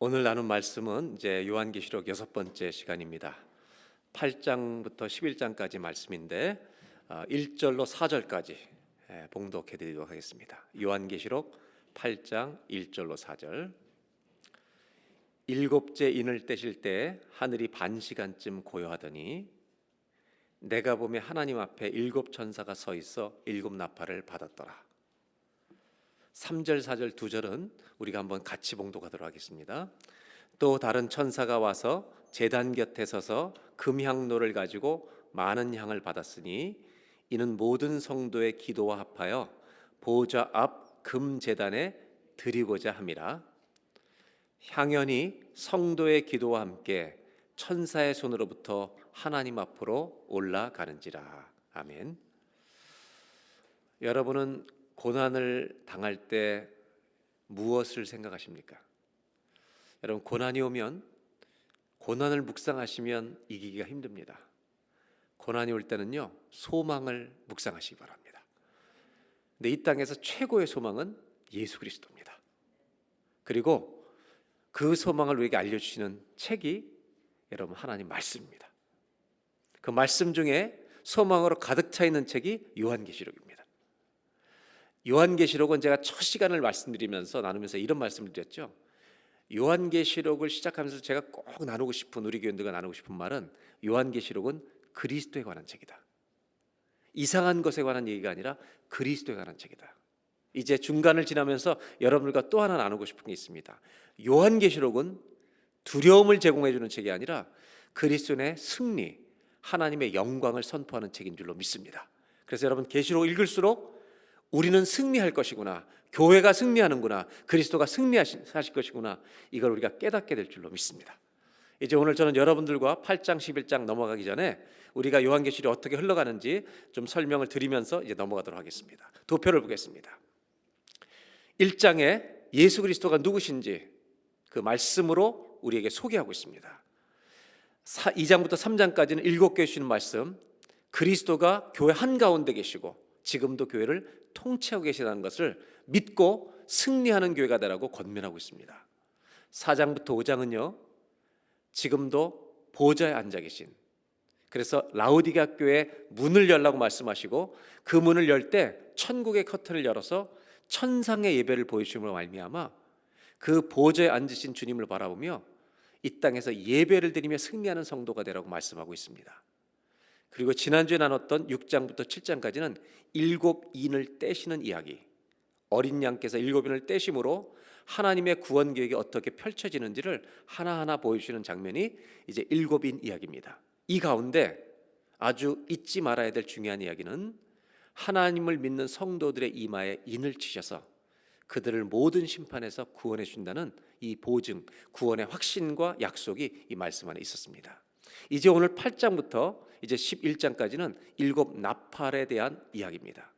오늘 나눈 말씀은 이제 요한계시록 6번째 시간입니다. 8장부터 11장까지 말씀인데 1절로 4절까지 봉독해 드리도록 하겠습니다. 요한계시록 8장 1절로 4절. 일곱째 인을 떼실 때 하늘이 반 시간쯤 고요하더니 내가 보매 하나님 앞에 일곱 천사가 서 있어 일곱 나팔을 받았더라. 3절, 4절, 2절은 우리가 한번 같이 봉독하도록 하겠습니다. 또 다른 천사가 와서 제단 곁에 서서 금향로를 가지고 많은 향을 받았으니 이는 모든 성도의 기도와 합하여 보좌 앞 금제단에 드리고자 함이라. 향연이 성도의 기도와 함께 천사의 손으로부터 하나님 앞으로 올라가는지라. 아멘. 여러분은 고난을 당할 때 무엇을 생각하십니까? 여러분, 고난이 오면, 고난을 묵상하시면 이기기가 힘듭니다. 고난이 올 때는요, 소망을 묵상하시기 바랍니다. 근데 이 땅에서 최고의 소망은 예수 그리스도입니다. 그리고 그 소망을 우리에게 알려주시는 책이 여러분 하나님 말씀입니다. 그 말씀 중에 소망으로 가득 차 있는 책이 요한계시록입니다. 요한계시록은 제가 첫 시간을 말씀드리면서 나누면서 이런 말씀을 드렸죠. 요한계시록을 시작하면서 제가 꼭 나누고 싶은, 우리 교인들과 나누고 싶은 말은 요한계시록은 그리스도에 관한 책이다. 이상한 것에 관한 얘기가 아니라 그리스도에 관한 책이다. 이제 중간을 지나면서 여러분들과 또 하나 나누고 싶은 게 있습니다. 요한계시록은 두려움을 제공해 주는 책이 아니라 그리스도의 승리, 하나님의 영광을 선포하는 책인 줄로 믿습니다. 그래서 여러분, 계시록 읽을수록 우리는 승리할 것이구나, 교회가 승리하는구나, 그리스도가 승리하실 것이구나, 이걸 우리가 깨닫게 될 줄로 믿습니다. 이제 오늘 저는 여러분들과 8장 11장 넘어가기 전에 우리가 요한계시록이 어떻게 흘러가는지 좀 설명을 드리면서 이제 넘어가도록 하겠습니다. 도표를 보겠습니다. 1장에 예수 그리스도가 누구신지 그 말씀으로 우리에게 소개하고 있습니다. 2장부터 3장까지는 7교회 주시는 말씀, 그리스도가 교회 한가운데 계시고 지금도 교회를 통치하고 계시다는 것을 믿고 승리하는 교회가 되라고 권면하고 있습니다. 4장부터 5장은요, 지금도 보좌에 앉아 계신, 그래서 라오디게아 교회 문을 열라고 말씀하시고 그 문을 열 때 천국의 커튼을 열어서 천상의 예배를 보여주심으로 말미암아 그 보좌에 앉으신 주님을 바라보며 이 땅에서 예배를 드리며 승리하는 성도가 되라고 말씀하고 있습니다. 그리고 지난주에 나눴던 6장부터 7장까지는 일곱 인을 떼시는 이야기, 어린 양께서 일곱 인을 떼심으로 하나님의 구원 계획이 어떻게 펼쳐지는지를 하나하나 보여주시는 장면이 이제 일곱 인 이야기입니다. 이 가운데 아주 잊지 말아야 될 중요한 이야기는 하나님을 믿는 성도들의 이마에 인을 치셔서 그들을 모든 심판에서 구원해 준다는 이 보증, 구원의 확신과 약속이 이 말씀 안에 있었습니다. 이제 오늘 8장부터 이제 11장까지는 일곱 나팔에 대한 이야기입니다.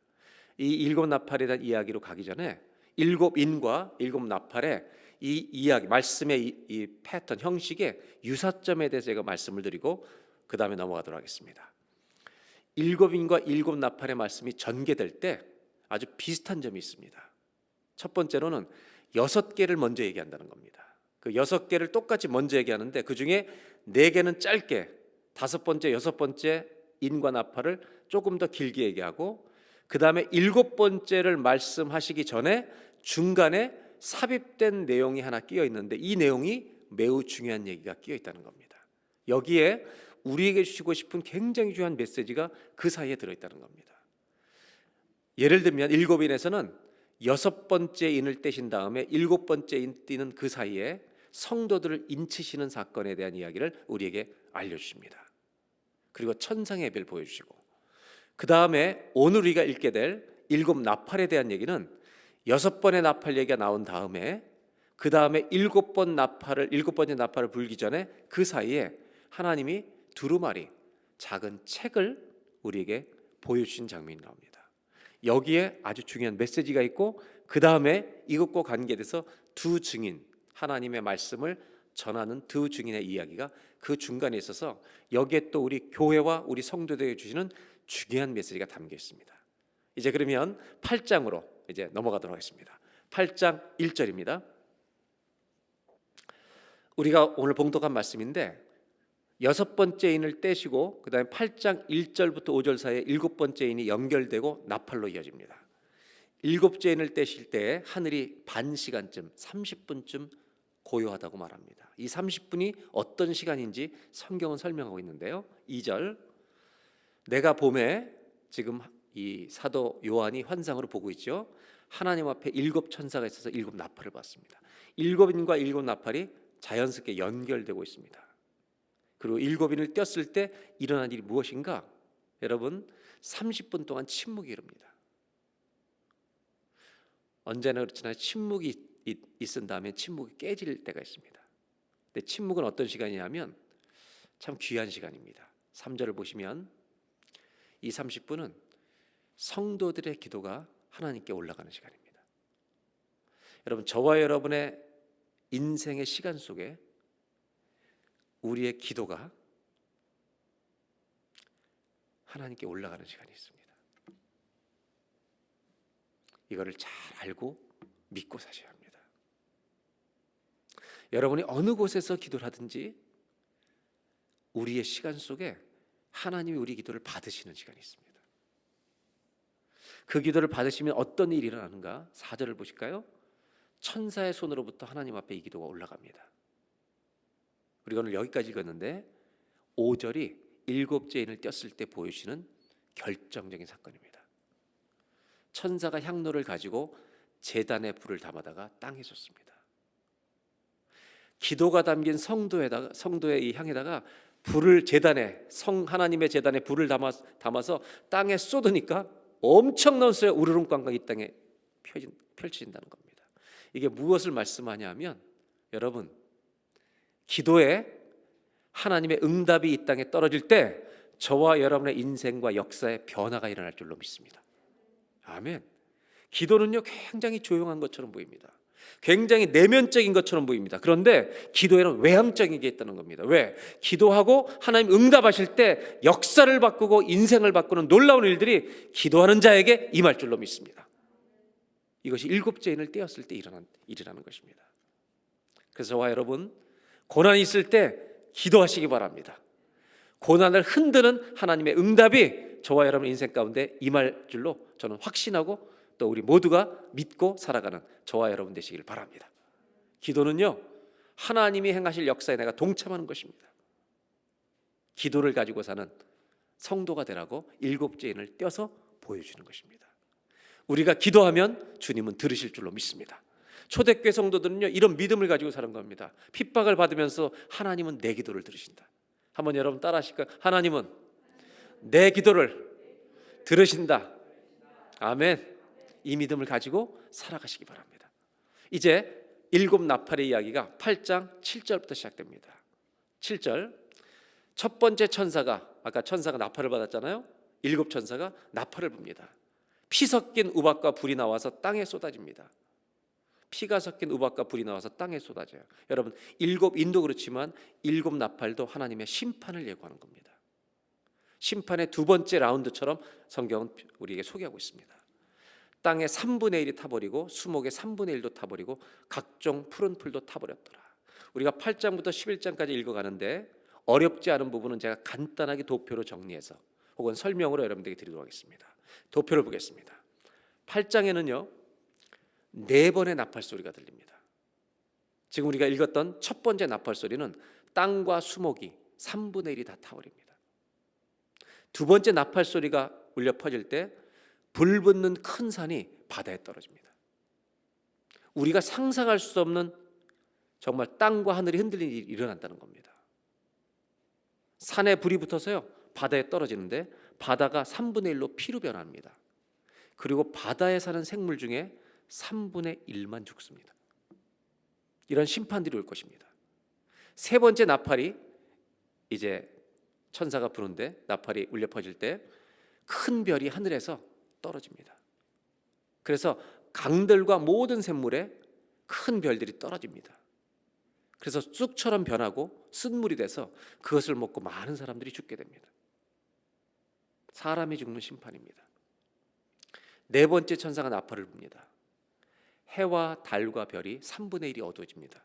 이 일곱 나팔에 대한 이야기로 가기 전에 일곱 인과 일곱 나팔의 이 이야기, 말씀의 이 패턴, 형식의 유사점에 대해서 제가 말씀을 드리고 그 다음에 넘어가도록 하겠습니다. 일곱 인과 일곱 나팔의 말씀이 전개될 때 아주 비슷한 점이 있습니다. 첫 번째로는 6개를 먼저 얘기한다는 겁니다. 그 6개를 똑같이 먼저 얘기하는데 그 중에 4개는 짧게, 5번째, 6번째 인과 나팔을 조금 더 길게 얘기하고 그 다음에 7번째를 말씀하시기 전에 중간에 삽입된 내용이 하나 끼어 있는데 이 내용이 매우 중요한 얘기가 끼어 있다는 겁니다. 여기에 우리에게 주시고 싶은 굉장히 중요한 메시지가 그 사이에 들어있다는 겁니다. 예를 들면 7인에서는 6번째 인을 떼신 다음에 7번째 인 띄는 그 사이에 성도들을 인치시는 사건에 대한 이야기를 우리에게 알려주십니다. 그리고 천상의 예배를 보여주시고 그 다음에 오늘 우리가 읽게 될 일곱 나팔에 대한 얘기는 6번의 나팔 얘기가 나온 다음에 그 다음에 7번째 나팔을 불기 전에 그 사이에 하나님이 두루마리, 작은 책을 우리에게 보여주신 장면이 나옵니다. 여기에 아주 중요한 메시지가 있고 그 다음에 이것과 관계돼서 두 증인, 하나님의 말씀을 전하는 두 증인의 이야기가 그 중간에 있어서 여기에 또 우리 교회와 우리 성도들에게 주시는 중요한 메시지가 담겨 있습니다. 이제 그러면 8장으로 이제 넘어가도록 하겠습니다. 8장 1절입니다. 우리가 오늘 봉독한 말씀인데 여섯 번째 인을 떼시고 그다음에 8장 1절부터 5절 사이에 일곱 번째 인이 연결되고 나팔로 이어집니다. 일곱째 인을 떼실 때 하늘이 반 시간쯤 30분쯤 고요하다고 말합니다. 이 30분이 어떤 시간인지 성경은 설명하고 있는데요. 2절, 내가 봄에, 지금 이 사도 요한이 환상으로 보고 있죠. 하나님 앞에 일곱 천사가 있어서 일곱 나팔을 받습니다. 일곱 인과 일곱 나팔이 자연스럽게 연결되고 있습니다. 그리고 일곱 인을 띄었을 때 일어난 일이 무엇인가? 여러분, 30분 동안 침묵이 이릅니다. 언제나 그렇지만 침묵이 있은 다음에 침묵이 깨질 때가 있습니다. 근데 침묵은 어떤 시간이냐면 참 귀한 시간입니다. 3절을 보시면 이 30분은 성도들의 기도가 하나님께 올라가는 시간입니다. 여러분, 저와 여러분의 인생의 시간 속에 우리의 기도가 하나님께 올라가는 시간이 있습니다. 이거를 잘 알고 믿고 사셔야 합니다. 여러분이 어느 곳에서 기도를 하든지 우리의 시간 속에 하나님이 우리 기도를 받으시는 시간이 있습니다. 그 기도를 받으시면 어떤 일이 일어나는가? 4절을 보실까요? 천사의 손으로부터 하나님 앞에 이 기도가 올라갑니다. 우리가 오늘 여기까지 읽었는데 5절이 일곱째 인을 띄었을 때 보여주시는 결정적인 사건입니다. 천사가 향로를 가지고 제단에 불을 담아다가 땅에 쏟습니다. 기도가 담긴 성도의 이 향에다가 불을 제단에, 하나님의 제단에 불을 담아서 땅에 쏟으니까 엄청난 소리가 우르릉꽝꽝 이 땅에 펼쳐진다는 겁니다. 이게 무엇을 말씀하냐 하면, 여러분, 기도에 하나님의 응답이 이 땅에 떨어질 때 저와 여러분의 인생과 역사에 변화가 일어날 줄로 믿습니다. 아멘. 기도는요, 굉장히 조용한 것처럼 보입니다. 굉장히 내면적인 것처럼 보입니다. 그런데 기도에는 외향적인 게 있다는 겁니다. 왜? 기도하고 하나님 응답하실 때 역사를 바꾸고 인생을 바꾸는 놀라운 일들이 기도하는 자에게 임할 줄로 믿습니다. 이것이 일곱째 인을 떼었을 때 일어나는 것입니다. 그래서 저와 여러분, 고난이 있을 때 기도하시기 바랍니다. 고난을 흔드는 하나님의 응답이 저와 여러분 인생 가운데 임할 줄로 저는 확신하고 또 우리 모두가 믿고 살아가는 저와 여러분 되시길 바랍니다. 기도는요, 하나님이 행하실 역사에 내가 동참하는 것입니다. 기도를 가지고 사는 성도가 되라고 일곱째 인을 떼어서 보여주는 것입니다. 우리가 기도하면 주님은 들으실 줄로 믿습니다. 초대교회 성도들은요, 이런 믿음을 가지고 사는 겁니다. 핍박을 받으면서 하나님은 내 기도를 들으신다. 한번 여러분 따라 하실까요? 하나님은 내 기도를 들으신다. 아멘. 이 믿음을 가지고 살아가시기 바랍니다. 이제 일곱 나팔의 이야기가 8장 7절부터 시작됩니다. 7절, 첫 번째 천사가, 아까 천사가 나팔을 받았잖아요. 일곱 천사가 나팔을 붑니다. 피 섞인 우박과 불이 나와서 땅에 쏟아집니다. 피가 섞인 우박과 불이 나와서 땅에 쏟아져요. 여러분, 일곱 인도 그렇지만 일곱 나팔도 하나님의 심판을 예고하는 겁니다. 심판의 두 번째 라운드처럼 성경은 우리에게 소개하고 있습니다. 땅의 3분의 1이 타버리고 수목의 3분의 1도 타버리고 각종 푸른 풀도 타버렸더라. 우리가 8장부터 11장까지 읽어가는데 어렵지 않은 부분은 제가 간단하게 도표로 정리해서 혹은 설명으로 여러분들에게 드리도록 하겠습니다. 도표를 보겠습니다. 8장에는요, 4번의 나팔 소리가 들립니다. 지금 우리가 읽었던 첫 번째 나팔 소리는 땅과 수목이 3분의 1이 다 타버립니다. 두 번째 나팔 소리가 울려 퍼질 때 불붙는 큰 산이 바다에 떨어집니다. 우리가 상상할 수 없는 정말 땅과 하늘이 흔들리는 일이 일어난다는 겁니다. 산에 불이 붙어서요, 바다에 떨어지는데 바다가 3분의 1로 피로 변합니다. 그리고 바다에 사는 생물 중에 3분의 1만 죽습니다. 이런 심판들이 올 것입니다. 세 번째 나팔이 이제 천사가 부는데 나팔이 울려 퍼질 때 큰 별이 하늘에서 떨어집니다. 그래서 강들과 모든 샘물에 큰 별들이 떨어집니다. 그래서 쑥처럼 변하고 쓴물이 돼서 그것을 먹고 많은 사람들이 죽게 됩니다. 사람이 죽는 심판입니다. 네 번째 천사가 나팔을 붑니다. 해와 달과 별이 3분의 1이 어두워집니다.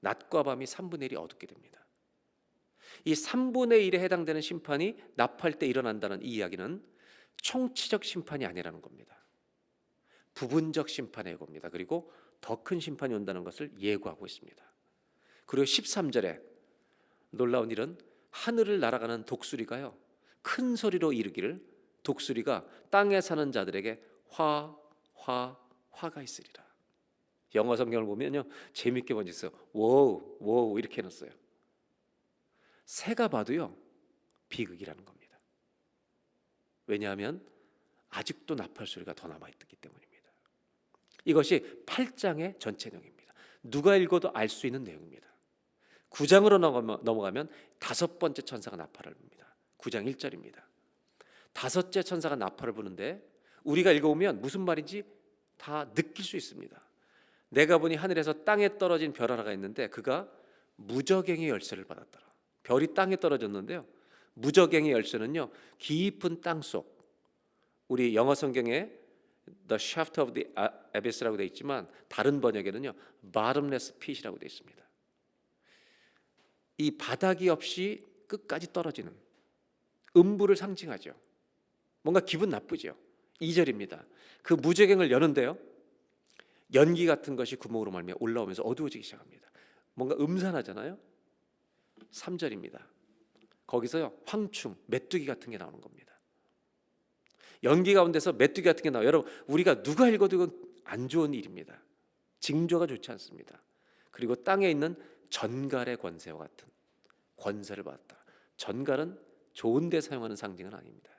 낮과 밤이 3분의 1이 어둡게 됩니다. 이 3분의 1에 해당되는 심판이 납할 때 일어난다는 이 이야기는 총치적 심판이 아니라는 겁니다. 부분적 심판의 예고입니다. 그리고 더 큰 심판이 온다는 것을 예고하고 있습니다. 그리고 13절에 놀라운 일은 하늘을 날아가는 독수리가요, 큰 소리로 이르기를, 독수리가 땅에 사는 자들에게 화가 있으리라. 영어 성경을 보면요, 재밌게 번졌어요. 워우 워우 이렇게 해놨어요. 새가 봐도요 비극이라는 겁니다. 왜냐하면 아직도 나팔 소리가 더 남아있기 때문입니다. 이것이 8장의 전체 내용입니다. 누가 읽어도 알 수 있는 내용입니다. 9장으로 넘어가면 다섯 번째 천사가 나팔을 붑니다. 9장 1절입니다. 다섯째 천사가 나팔을 부는데 우리가 읽어보면 무슨 말인지 다 느낄 수 있습니다. 내가 보니 하늘에서 땅에 떨어진 별 하나가 있는데 그가 무저갱의 열쇠를 받았더라. 별이 땅에 떨어졌는데요, 무저갱의 열쇠는요 깊은 땅속, 우리 영어 성경에 The shaft of the abyss라고 되어 있지만 다른 번역에는요 bottomless pit이라고 되어 있습니다. 이 바닥이 없이 끝까지 떨어지는 음부를 상징하죠. 뭔가 기분 나쁘죠. 2절입니다. 그 무저갱을 여는데요, 연기 같은 것이 구멍으로 말미암아 올라오면서 어두워지기 시작합니다. 뭔가 음산하잖아요. 3절입니다. 거기서요 황충, 메뚜기 같은 게 나오는 겁니다. 연기 가운데서 메뚜기 같은 게 나와요. 여러분, 우리가 누가 읽어도 이건 안 좋은 일입니다. 징조가 좋지 않습니다. 그리고 땅에 있는 전갈의 권세와 같은 권세를 받았다. 전갈은 좋은 데 사용하는 상징은 아닙니다.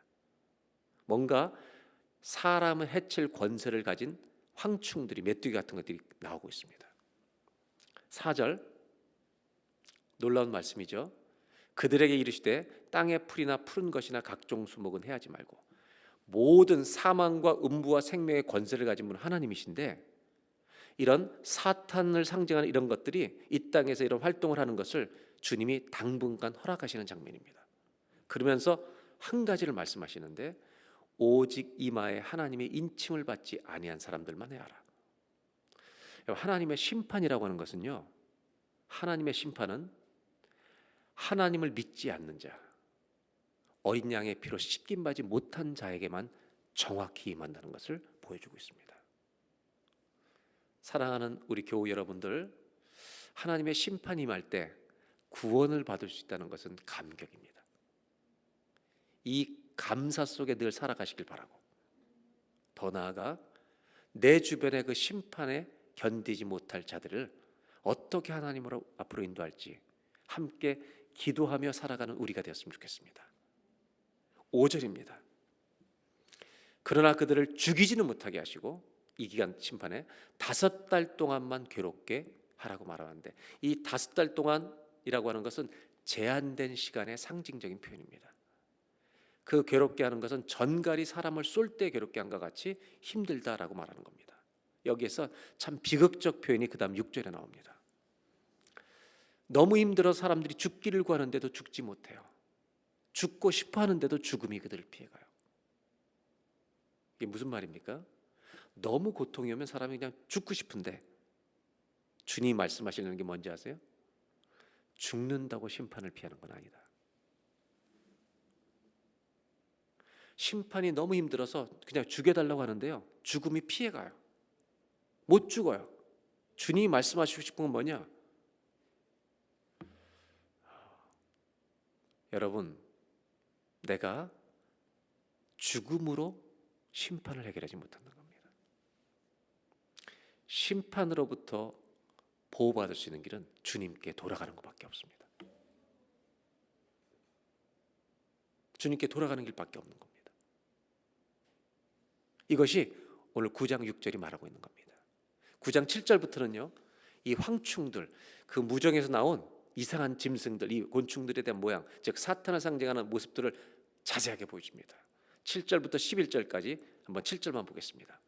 뭔가 사람을 해칠 권세를 가진 황충들이, 메뚜기 같은 것들이 나오고 있습니다. 4절 놀라운 말씀이죠. 그들에게 이르시되 땅의 풀이나 푸른 것이나 각종 수목은 해하지 말고, 모든 사망과 음부와 생명의 권세를 가진 분은 하나님이신데 이런 사탄을 상징하는 이런 것들이 이 땅에서 이런 활동을 하는 것을 주님이 당분간 허락하시는 장면입니다. 그러면서 한 가지를 말씀하시는데, 오직 이마에 하나님의 인침을 받지 아니한 사람들만 해하라. 하나님의 심판이라고 하는 것은요, 하나님의 심판은 하나님을 믿지 않는 자, 어린 양의 피로 씻김 받지 못한 자에게만 정확히 임한다는 것을 보여주고 있습니다. 사랑하는 우리 교우 여러분들, 하나님의 심판이 임할 때 구원을 받을 수 있다는 것은 감격입니다. 이 감사 속에 늘 살아가시길 바라고, 더 나아가 내 주변의 그 심판에 견디지 못할 자들을 어떻게 하나님으로 앞으로 인도할지 함께 기도하며 살아가는 우리가 되었으면 좋겠습니다. 5절입니다. 그러나 그들을 죽이지는 못하게 하시고 이 기간 심판에 5달 동안만 괴롭게 하라고 말하는데, 이 5달 동안이라고 하는 것은 제한된 시간의 상징적인 표현입니다. 그 괴롭게 하는 것은 전갈이 사람을 쏠 때 괴롭게 한 것 같이 힘들다라고 말하는 겁니다. 여기에서 참 비극적 표현이 그 다음 6절에 나옵니다. 너무 힘들어 사람들이 죽기를 구하는데도 죽지 못해요. 죽고 싶어 하는데도 죽음이 그들을 피해가요. 이게 무슨 말입니까? 너무 고통이 오면 사람이 그냥 죽고 싶은데 주님이 말씀하시는 게 뭔지 아세요? 죽는다고 심판을 피하는 건 아니다. 심판이 너무 힘들어서 그냥 죽여달라고 하는데요, 죽음이 피해가요. 못 죽어요. 주님이 말씀하시고 싶은 건 뭐냐? 여러분, 내가 죽음으로 심판을 해결하지 못한다는 겁니다. 심판으로부터 보호받을 수 있는 길은 주님께 돌아가는 것밖에 없습니다. 주님께 돌아가는 길밖에 없는 겁니다. 이것이 오늘 9장 6절이 말하고 있는 겁니다. 9장 7절부터는요, 이 황충들, 그 무정에서 나온 이상한 짐승들, 이 곤충들에 대한 모양, 즉 사탄을 상징하는 모습들을 자세하게 보여줍니다. 7절부터 11절까지 한번 7절만 보겠습니다.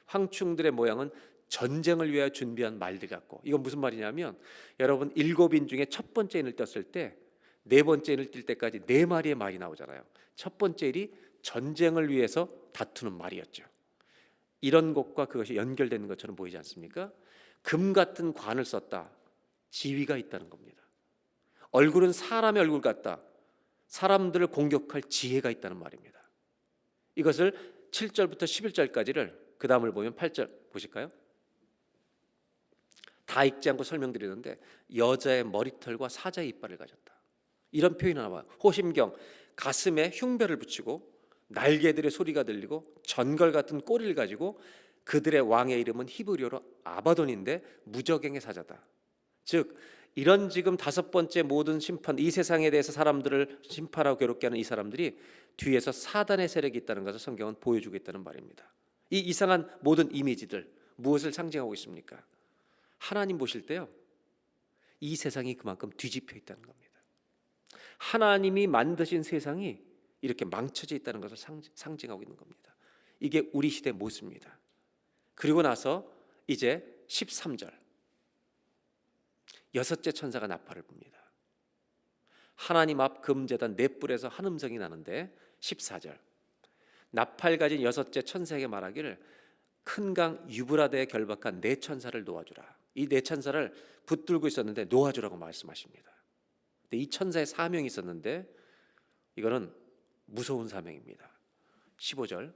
황충들의 모양은 전쟁을 위하여 준비한 말들 같고, 이건 무슨 말이냐면, 여러분 7인 중에 첫 번째 인을 떴을 때 네 번째 인을 뜰 때까지 4마리의 말이 나오잖아요. 첫 번째 일이 전쟁을 위해서 다투는 말이었죠. 이런 것과 그것이 연결되는 것처럼 보이지 않습니까? 금 같은 관을 썼다. 지위가 있다는 겁니다. 얼굴은 사람의 얼굴 같다. 사람들을 공격할 지혜가 있다는 말입니다. 이것을 7절부터 11절까지를 그 다음을 보면 8절 보실까요? 다 읽지 않고 설명드리는데 여자의 머리털과 사자의 이빨을 가졌다. 이런 표현이 나와요. 호심경, 가슴에 흉배를 붙이고 날개들의 소리가 들리고 전걸 같은 꼬리를 가지고 그들의 왕의 이름은 히브리어로 아바돈인데 무저갱의 사자다. 즉 이런 지금 다섯 번째 모든 심판, 이 세상에 대해서 사람들을 심판하고 괴롭게 하는 이 사람들이 뒤에서 사단의 세력이 있다는 것을 성경은 보여주고 있다는 말입니다. 이 이상한 모든 이미지들 무엇을 상징하고 있습니까? 하나님 보실 때요, 이 세상이 그만큼 뒤집혀 있다는 겁니다. 하나님이 만드신 세상이 이렇게 망쳐져 있다는 것을 상징하고 있는 겁니다. 이게 우리 시대의 모습입니다. 그리고 나서 이제 13절, 여섯째 천사가 나팔을 붑니다. 하나님 앞 금제단 네 뿔에서 한 음성이 나는데 14절, 나팔 가진 여섯째 천사에게 말하기를 큰 강 유브라데에 결박한 네 천사를 놓아주라. 이 네 천사를 붙들고 있었는데 놓아주라고 말씀하십니다. 근데 이 천사의 사명이 있었는데 이거는 무서운 사명입니다. 15절,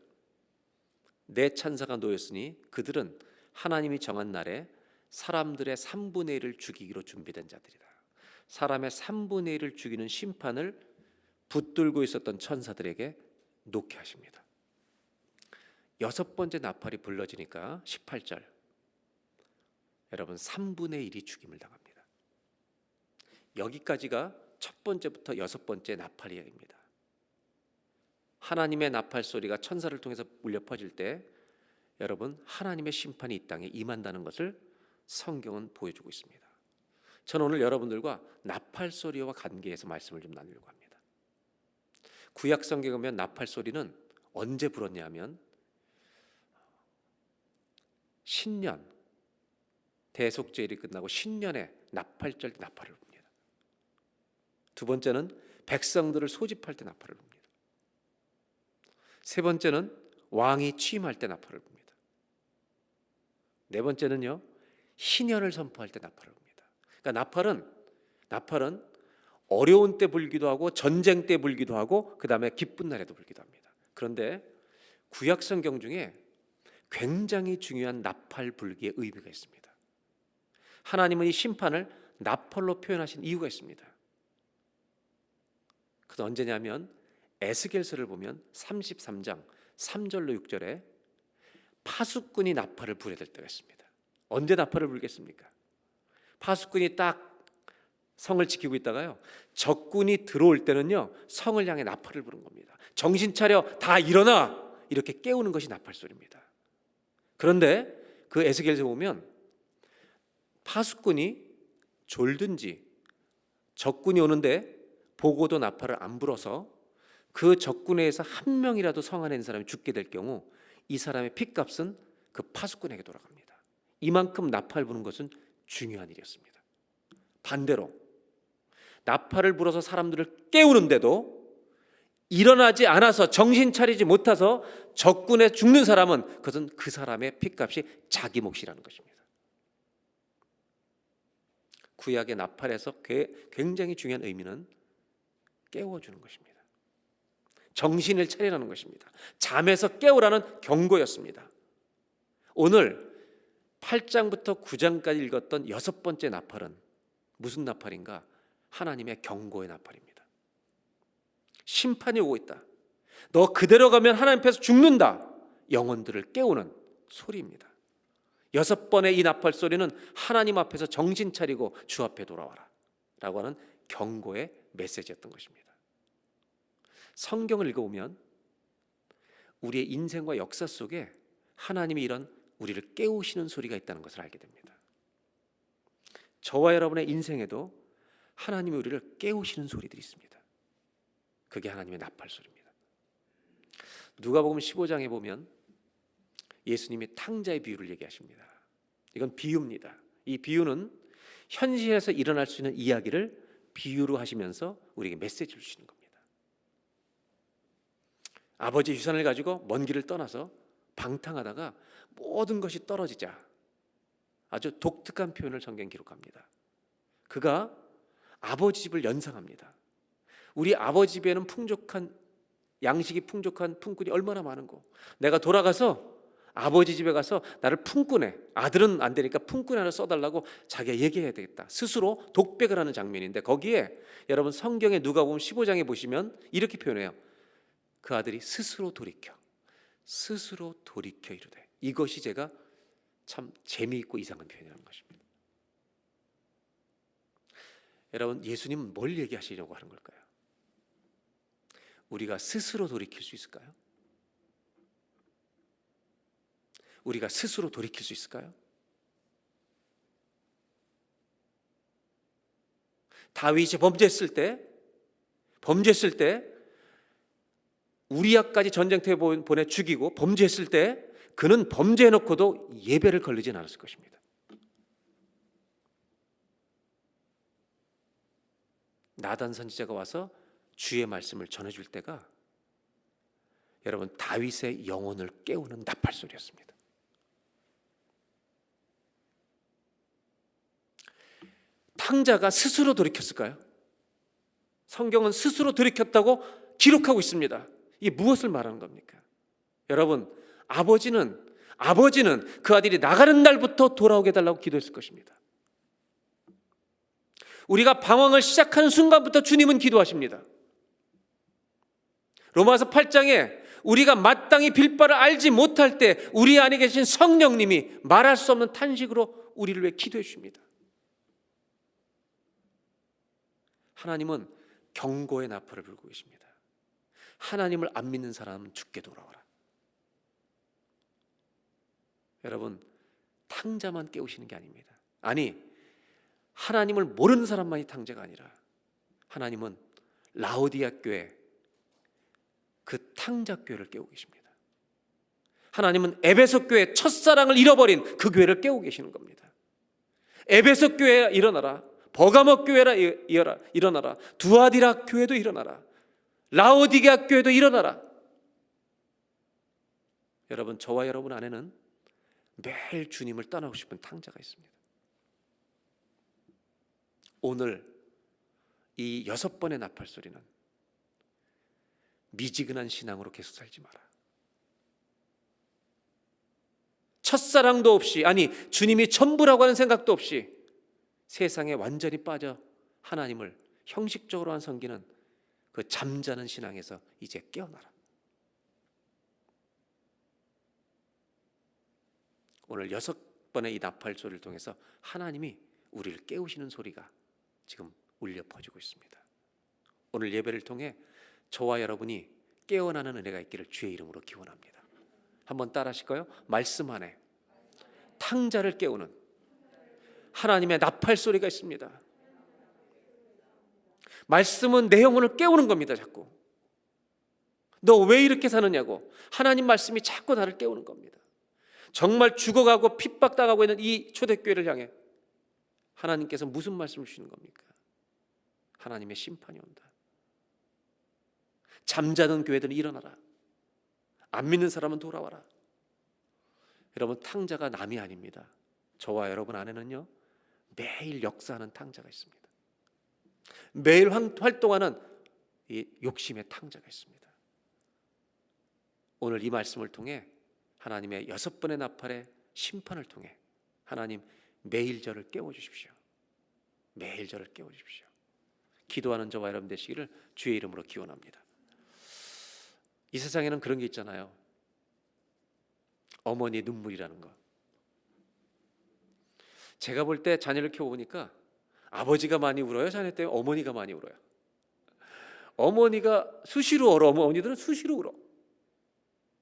네 천사가 놓였으니 그들은 하나님이 정한 날에 사람들의 3분의 1을 죽이기로 준비된 자들이다. 사람의 3분의 1을 죽이는 심판을 붙들고 있었던 천사들에게 놓게 하십니다. 여섯 번째 나팔이 불러지니까 18절, 여러분 3분의 1이 죽임을 당합니다. 여기까지가 첫 번째부터 여섯 번째 나팔 이야기입니다. 하나님의 나팔 소리가 천사를 통해서 울려 퍼질 때 여러분 하나님의 심판이 이 땅에 임한다는 것을 성경은 보여주고 있습니다. 저는 오늘 여러분들과 나팔 소리와 관계해서 말씀을 좀 나누려고 합니다. 구약 성경에 보면 나팔 소리는 언제 불었냐 하면 신년, 대속죄일이 끝나고 신년에 나팔절 때 나팔을 붑니다. 두 번째는 백성들을 소집할 때 나팔을 붑니다. 세 번째는 왕이 취임할 때 나팔을 붑니다. 네 번째는요, 희년을 선포할 때 나팔을 붑니다. 그러니까 나팔은 어려운 때 불기도 하고 전쟁 때 불기도 하고 그 다음에 기쁜 날에도 불기도 합니다. 그런데 구약 성경 중에 굉장히 중요한 나팔 불기의 의미가 있습니다. 하나님은 이 심판을 나팔로 표현하신 이유가 있습니다. 그건 언제냐면 에스겔서를 보면 33장 3절로 6절에 파수꾼이 나팔을 불어야 될 때가 있습니다. 언제 나팔을 불겠습니까? 파수꾼이 딱 성을 지키고 있다가요, 적군이 들어올 때는요 성을 향해 나팔을 부른 겁니다. 정신 차려, 다 일어나, 이렇게 깨우는 것이 나팔 소리입니다. 그런데 그 에스겔서 보면 파수꾼이 졸든지 적군이 오는데 보고도 나팔을 안 불어서 그 적군에 의해서 한 명이라도 성 안에 있는 사람이 죽게 될 경우 이 사람의 핏값은 그 파수꾼에게 돌아갑니다. 이만큼 나팔 부는 것은 중요한 일이었습니다. 반대로 나팔을 불어서 사람들을 깨우는데도 일어나지 않아서 정신 차리지 못해서 적군에 죽는 사람은 그것은 그 사람의 핏값이 자기 몫이라는 것입니다. 구약의 나팔에서 굉장히 중요한 의미는 깨워주는 것입니다. 정신을 차리라는 것입니다. 잠에서 깨우라는 경고였습니다. 오늘 8장부터 9장까지 읽었던 여섯 번째 나팔은 무슨 나팔인가? 하나님의 경고의 나팔입니다. 심판이 오고 있다. 너 그대로 가면 하나님 앞에서 죽는다. 영혼들을 깨우는 소리입니다. 여섯 번의 이 나팔 소리는 하나님 앞에서 정신 차리고 주 앞에 돌아와라 라고 하는 경고의 메시지였던 것입니다. 성경을 읽어보면 우리의 인생과 역사 속에 하나님이 이런 우리를 깨우시는 소리가 있다는 것을 알게 됩니다. 저와 여러분의 인생에도 하나님이 우리를 깨우시는 소리들이 있습니다. 그게 하나님의 나팔 소리입니다. 누가복음 15장에 보면 예수님이 탕자의 비유를 얘기하십니다. 이건 비유입니다. 이 비유는 현실에서 일어날 수 있는 이야기를 비유로 하시면서 우리에게 메시지를 주시는 겁니다. 아버지 유산을 가지고 먼 길을 떠나서 방탕하다가 모든 것이 떨어지자 아주 독특한 표현을 성경에 기록합니다. 그가 아버지 집을 연상합니다. 우리 아버지 집에는 양식이 풍족한 품꾼이 얼마나 많은고, 내가 돌아가서 아버지 집에 가서 나를 품꾼에, 아들은 안 되니까 품꾼 하나 써달라고 자기가 얘기해야 되겠다. 스스로 독백을 하는 장면인데, 거기에 여러분 성경에 누가복음 15장에 보시면 이렇게 표현해요. 그 아들이 스스로 돌이켜 이르되. 이것이 제가 참 재미있고 이상한 표현이라는 것입니다. 여러분, 예수님은 뭘 얘기하시려고 하는 걸까요? 우리가 스스로 돌이킬 수 있을까요? 우리가 스스로 돌이킬 수 있을까요? 다윗이 범죄했을 때 우리아까지 전쟁터에 보내 죽이고 범죄했을 때 그는 범죄해놓고도 예배를 걸리진 않았을 것입니다. 나단 선지자가 와서 주의 말씀을 전해줄 때가 여러분 다윗의 영혼을 깨우는 나팔소리였습니다. 탕자가 스스로 돌이켰을까요? 성경은 스스로 돌이켰다고 기록하고 있습니다. 이게 무엇을 말하는 겁니까? 여러분, 아버지는 그 아들이 나가는 날부터 돌아오게 해달라고 기도했을 것입니다. 우리가 방황을 시작하는 순간부터 주님은 기도하십니다. 로마서 8장에 우리가 마땅히 빌 바를 알지 못할 때 우리 안에 계신 성령님이 말할 수 없는 탄식으로 우리를 위해 기도해 주십니다. 하나님은 경고의 나팔을 불고 계십니다. 하나님을 안 믿는 사람은 죽게 돌아오라. 여러분, 탕자만 깨우시는 게 아닙니다. 아니, 하나님을 모르는 사람만이 탕자가 아니라 하나님은 라오디아 교회, 그 탕자 교회를 깨우고 계십니다. 하나님은 에베소 교회 첫사랑을 잃어버린 그 교회를 깨우고 계시는 겁니다. 에베소 교회야 일어나라. 버가모 교회라 일어나라. 두아디라 교회도 일어나라. 라오디게아 교회도 일어나라. 여러분, 저와 여러분 안에는 매일 주님을 떠나고 싶은 탕자가 있습니다. 오늘 이 6번의 나팔 소리는 미지근한 신앙으로 계속 살지 마라. 첫사랑도 없이, 아니 주님이 전부라고 하는 생각도 없이 세상에 완전히 빠져 하나님을 형식적으로만 섬기는 그 잠자는 신앙에서 이제 깨어나라. 오늘 6번의 이 나팔 소리를 통해서 하나님이 우리를 깨우시는 소리가 지금 울려 퍼지고 있습니다. 오늘 예배를 통해 저와 여러분이 깨어나는 은혜가 있기를 주의 이름으로 기원합니다. 한번 따라 하실까요? 말씀 안에 탕자를 깨우는 하나님의 나팔 소리가 있습니다. 말씀은 내 영혼을 깨우는 겁니다. 자꾸 너 왜 이렇게 사느냐고 하나님 말씀이 자꾸 나를 깨우는 겁니다. 정말 죽어가고 핍박당하고 있는 이 초대교회를 향해 하나님께서 무슨 말씀을 주시는 겁니까? 하나님의 심판이 온다. 잠자는 교회들은 일어나라. 안 믿는 사람은 돌아와라. 여러분, 탕자가 남이 아닙니다. 저와 여러분 안에는요 매일 역사하는 탕자가 있습니다. 매일 활동하는 이 욕심의 탕자가 있습니다. 오늘 이 말씀을 통해 하나님의 6번의 나팔의 심판을 통해 하나님 매일 저를 깨워주십시오. 매일 저를 깨워주십시오. 기도하는 저와 여러분 되시기를 주의 이름으로 기원합니다. 이 세상에는 그런 게 있잖아요. 어머니의 눈물이라는 거. 제가 볼 때 자녀를 키워보니까 아버지가 많이 울어요? 자녀 때문에 어머니가 많이 울어요? 어머니가 수시로 울어. 어머니들은 수시로 울어.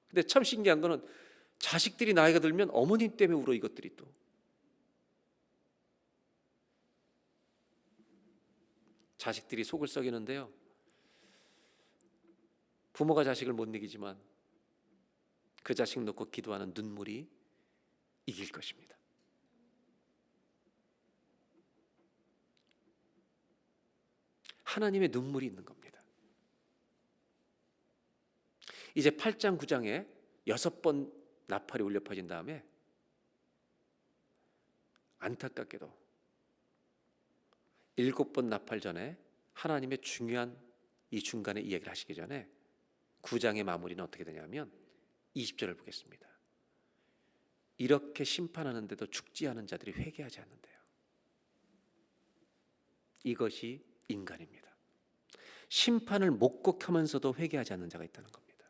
근데 참 신기한 거는 자식들이 나이가 들면 어머니 때문에 울어. 이것들이 또 자식들이 속을 썩이는데요, 부모가 자식을 못 이기지만 그 자식 놓고 기도하는 눈물이 이길 것입니다. 하나님의 눈물이 있는 겁니다. 이제 8장 9장에 6번 나팔이 울려 퍼진 다음에 안타깝게도 7번 나팔 전에 하나님의 중요한 이 중간에 이야기를 하시기 전에 9장의 마무리는 어떻게 되냐면 20절을 보겠습니다. 이렇게 심판하는데도 죽지 않은 자들이 회개하지 않는데요. 이것이 인간입니다. 심판을 목격하면서도 회개하지 않는 자가 있다는 겁니다.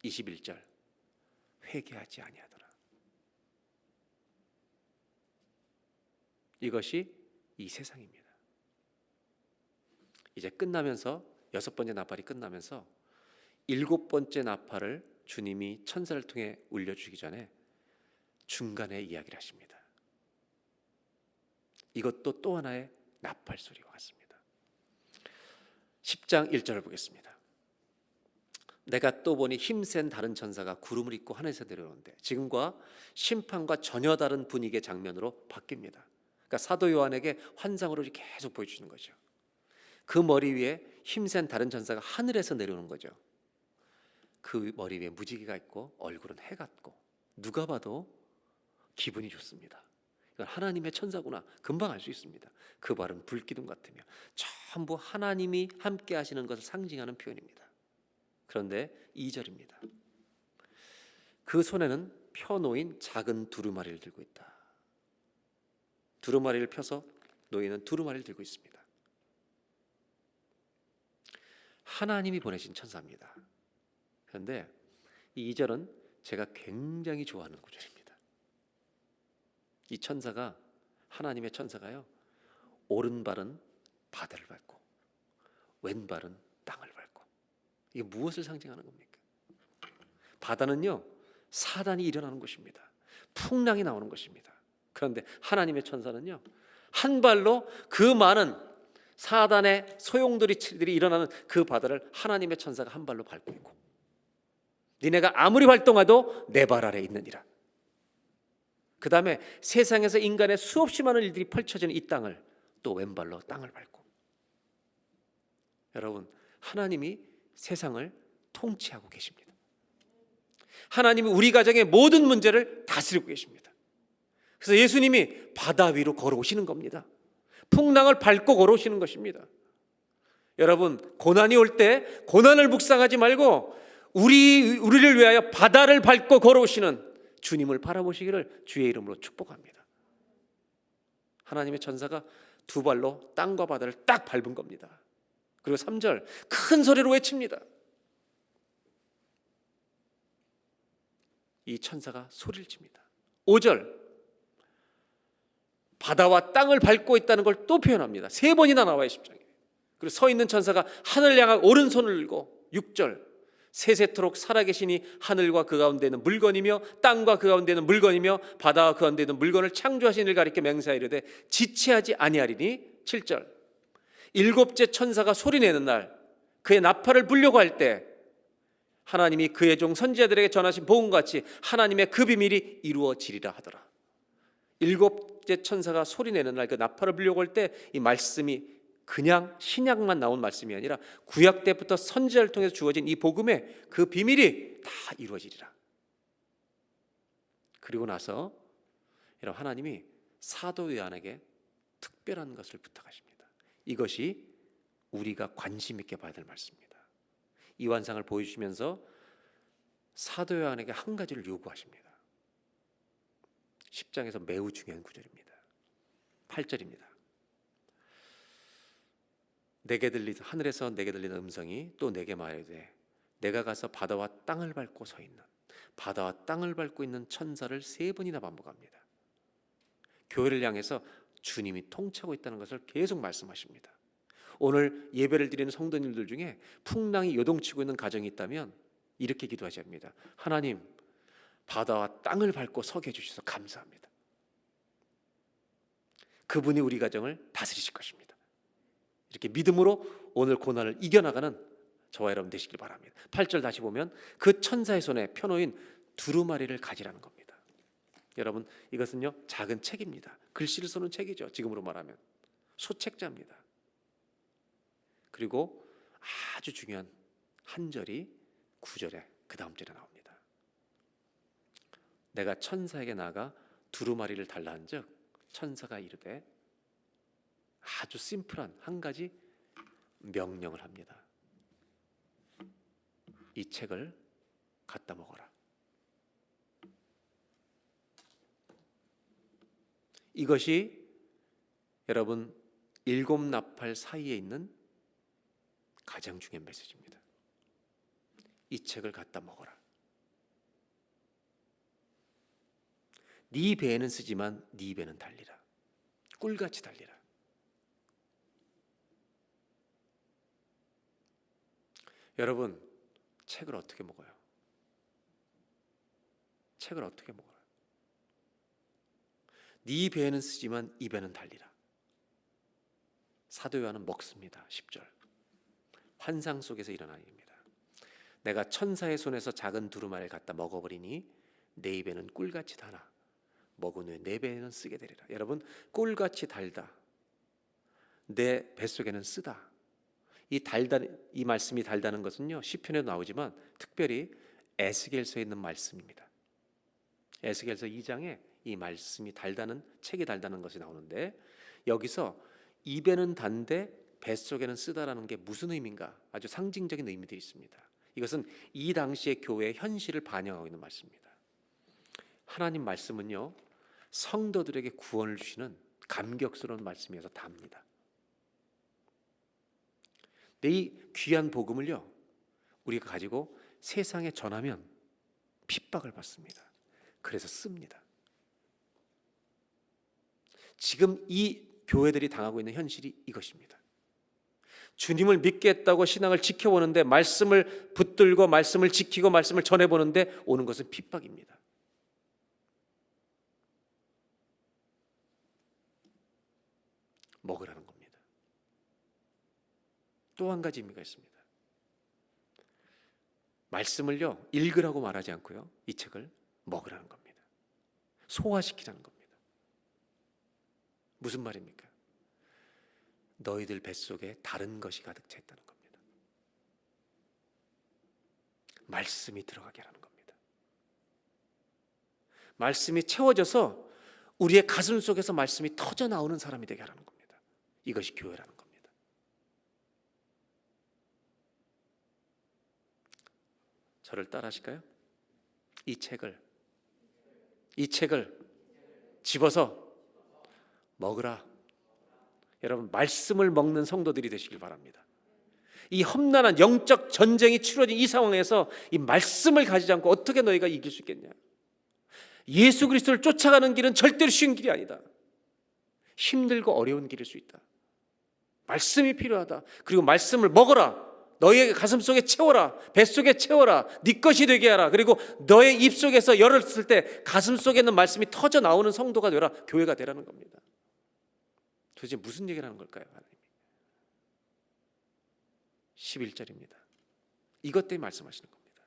21절 회개하지 아니하더라. 이것이 이 세상입니다. 이제 끝나면서 6번째 나팔이 끝나면서 7번째 나팔을 주님이 천사를 통해 울려주기 전에 중간에 이야기를 하십니다. 이것도 또 하나의 나팔 소리와 같습니다. 10장 1절을 보겠습니다. 내가 또 보니 힘센 다른 천사가 구름을 입고 하늘에서 내려오는데 지금과 심판과 전혀 다른 분위기의 장면으로 바뀝니다. 그러니까 사도 요한에게 환상으로 계속 보여주는 거죠. 그 머리 위에 힘센 다른 천사가 하늘에서 내려오는 거죠. 그 머리 위에 무지개가 있고 얼굴은 해 같고 누가 봐도 기분이 좋습니다. 이건 하나님의 천사구나 금방 알 수 있습니다. 그 발은 불기둥 같으며 전부 하나님이 함께 하시는 것을 상징하는 표현입니다. 그런데 2절입니다. 그 손에는 펴놓인 작은 두루마리를 들고 있다. 두루마리를 펴서 노인은 두루마리를 들고 있습니다. 하나님이 보내신 천사입니다. 그런데 이 2절은 제가 굉장히 좋아하는 구절입니다. 이 천사가 하나님의 천사가요, 오른발은 바다를 밟고 왼발은 땅을 밟고, 이게 무엇을 상징하는 겁니까? 바다는요 사단이 일어나는 곳입니다. 풍랑이 나오는 것입니다. 그런데 하나님의 천사는요 한 발로 그 많은 사단의 소용돌이들이 일어나는 그 바다를 하나님의 천사가 한 발로 밟고 있고, 니네가 아무리 활동해도 내 발 아래 있느니라. 그 다음에 세상에서 인간의 수없이 많은 일들이 펼쳐지는 이 땅을 또 왼발로 땅을 밟고, 여러분 하나님이 세상을 통치하고 계십니다. 하나님이 우리 가정의 모든 문제를 다스리고 계십니다. 그래서 예수님이 바다 위로 걸어오시는 겁니다. 풍랑을 밟고 걸어오시는 것입니다. 여러분 고난이 올 때 고난을 묵상하지 말고 우리를 위하여 바다를 밟고 걸어오시는 주님을 바라보시기를 주의 이름으로 축복합니다. 하나님의 천사가 두 발로 땅과 바다를 딱 밟은 겁니다. 그리고 3절 큰 소리로 외칩니다. 이 천사가 소리를 칩니다. 5절 바다와 땅을 밟고 있다는 걸 또 표현합니다. 3번이나 나와요 10장에. 그리고 서 있는 천사가 하늘을 향한 오른손을 들고 6절 세세토록 살아계시니 하늘과 그 가운데 있는 물건이며 땅과 그 가운데 있는 물건이며 바다와 그 가운데 있는 물건을 창조하신 이를 가리켜 맹세하이르되 지체하지 아니하리니. 7절 7째 천사가 소리내는 날 그의 나팔을 불려고 할 때 하나님이 그의 종 선지자들에게 전하신 복음같이 하나님의 그 비밀이 이루어지리라 하더라. 7째 천사가 소리내는 날 그 나팔을 불려고 할 때 이 말씀이 그냥 신약만 나온 말씀이 아니라 구약 때부터 선지자를 통해서 주어진 이 복음의 그 비밀이 다 이루어지리라. 그리고 나서 여러분 하나님이 사도 요한에게 특별한 것을 부탁하십니다. 이것이 우리가 관심 있게 봐야 될 말씀입니다. 이 환상을 보여주시면서 사도 요한에게 한 가지를 요구하십니다. 10장에서 매우 중요한 구절입니다. 8절입니다. 하늘에서 내게 들리는 음성이 또 내게 말하되 내가 가서 바다와 땅을 밟고 서 있는 바다와 땅을 밟고 있는 천사를 3번이나 반복합니다. 교회를 향해서 주님이 통치하고 있다는 것을 계속 말씀하십니다. 오늘 예배를 드리는 성도님들 중에 풍랑이 요동치고 있는 가정이 있다면 이렇게 기도하셔야 합니다. 하나님 바다와 땅을 밟고 서게 해주셔서 감사합니다. 그분이 우리 가정을 다스리실 것입니다. 이렇게 믿음으로 오늘 고난을 이겨나가는 저와 여러분 되시길 바랍니다. 8절 다시 보면 그 천사의 손에 펴놓인 두루마리를 가지라는 겁니다. 여러분 이것은요 작은 책입니다. 글씨를 쓰는 책이죠. 지금으로 말하면 소책자입니다. 그리고 아주 중요한 한 절이 9절에 그 다음 절에 나옵니다. 내가 천사에게 나가 두루마리를 달라 한즉 천사가 이르되 아주 심플한 한 가지 명령을 합니다. 이 책을 갖다 먹어라. 이것이 여러분 일곱 나팔 사이에 있는 가장 중요한 메시지입니다. 이 책을 갖다 먹어라. 네 배에는 쓰지만 네 입에는 달리라. 꿀같이 달리라. 여러분, 책을 어떻게 먹어요? 책을 어떻게 먹어요? 네 배에는 쓰지만 입에는 달리라. 사도 요한은 먹습니다. 10절. 환상 속에서 일어난 일입니다. 내가 천사의 손에서 작은 두루마리를 갖다 먹어버리니 내 입에는 꿀같이 달아 먹은 후에 내 배에는 쓰게 되리라. 여러분, 꿀같이 달다, 내 뱃속에는 쓰다. 이 말씀이 달다는 것은요, 시편에도 나오지만 특별히 에스겔서에 있는 말씀입니다. 에스겔서 2장에 이 말씀이 달다는, 책이 달다는 것이 나오는데, 여기서 입에는 단데 뱃속에는 쓰다라는 게 무슨 의미인가? 아주 상징적인 의미들이 있습니다. 이것은 이 당시의 교회의 현실을 반영하고 있는 말씀입니다. 하나님 말씀은요, 성도들에게 구원을 주시는 감격스러운 말씀이어서 답니다. 이 귀한 복음을요, 우리가 가지고 세상에 전하면 핍박을 받습니다. 그래서 씁니다. 지금 이 교회들이 당하고 있는 현실이 이것입니다. 주님을 믿겠다고 신앙을 지켜보는데, 말씀을 붙들고 말씀을 지키고 말씀을 전해보는데 오는 것은 핍박입니다. 먹으라는 겁니다. 또 한 가지 의미가 있습니다. 말씀을요, 읽으라고 말하지 않고요, 이 책을 먹으라는 겁니다. 소화시키라는 겁니다. 무슨 말입니까? 너희들 뱃속에 다른 것이 가득 차 있다는 겁니다. 말씀이 들어가게 하라는 겁니다. 말씀이 채워져서 우리의 가슴 속에서 말씀이 터져 나오는 사람이 되게 하라는 겁니다. 이것이 교회라는 겁니다. 저를 따라 하실까요? 이 책을 집어서 먹으라. 여러분, 말씀을 먹는 성도들이 되시길 바랍니다. 이 험난한 영적 전쟁이 치러진 이 상황에서 이 말씀을 가지지 않고 어떻게 너희가 이길 수 있겠냐? 예수 그리스도를 쫓아가는 길은 절대로 쉬운 길이 아니다. 힘들고 어려운 길일 수 있다. 말씀이 필요하다. 그리고 말씀을 먹어라. 너희의 가슴속에 채워라. 뱃속에 채워라. 네 것이 되게 하라. 그리고 너의 입속에서 열었을 때 가슴속에 있는 말씀이 터져 나오는 성도가 되라. 교회가 되라는 겁니다. 도대체 무슨 얘기를 하는 걸까요? 하나님이 11절입니다. 이것 때문에 말씀하시는 겁니다.